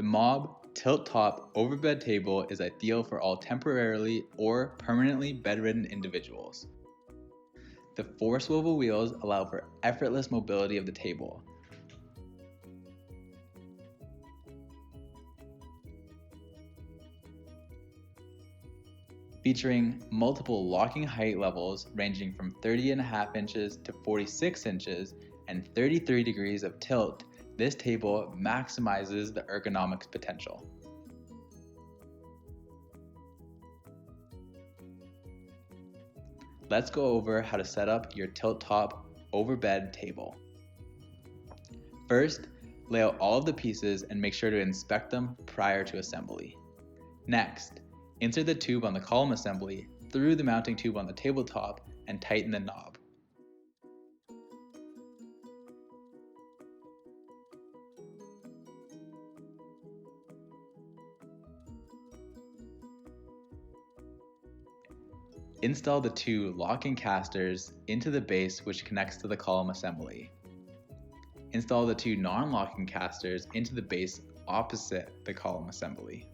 Mobb Tilt-Top Overbed Table is ideal for all temporarily or permanently bedridden individuals. The 4 swivel wheels allow for effortless mobility of the table. Featuring multiple locking height levels ranging from 30.5 inches to 46 inches and 33 degrees of tilt, this table maximizes the ergonomics potential. Let's go over how to set up your tilt-top overbed table. First, lay out all of the pieces and make sure to inspect them prior to assembly. Next, insert the tube on the column assembly through the mounting tube on the tabletop and tighten the knob. Install the 2 locking casters into the base which connects to the column assembly. Install the 2 non-locking casters into the base opposite the column assembly.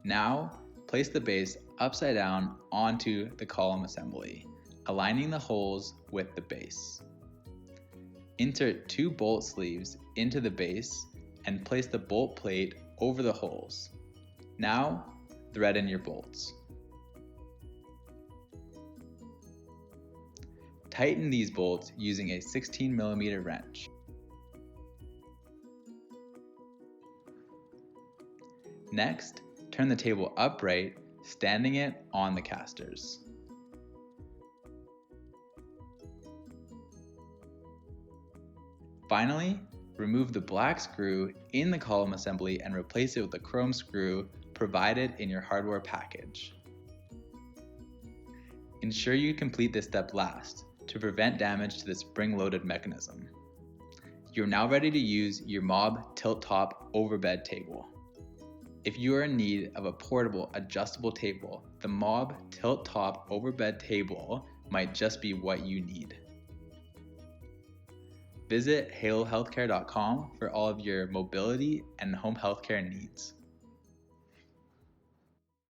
Now, place the base upside down onto the column assembly, aligning the holes with the base. Insert 2 bolt sleeves into the base and place the bolt plate over the holes. Now, thread in your bolts. Tighten these bolts using a 16mm wrench. Next, turn the table upright, standing it on the casters. Finally, remove the black screw in the column assembly and replace it with the chrome screw provided in your hardware package. Ensure you complete this step last to prevent damage to the spring-loaded mechanism. You're now ready to use your Mobb Tilt-Top Overbed Table. If you are in need of a portable, adjustable table, the Mobb Tilt-Top Overbed Table might just be what you need. Visit halohealthcare.com for all of your mobility and home healthcare needs.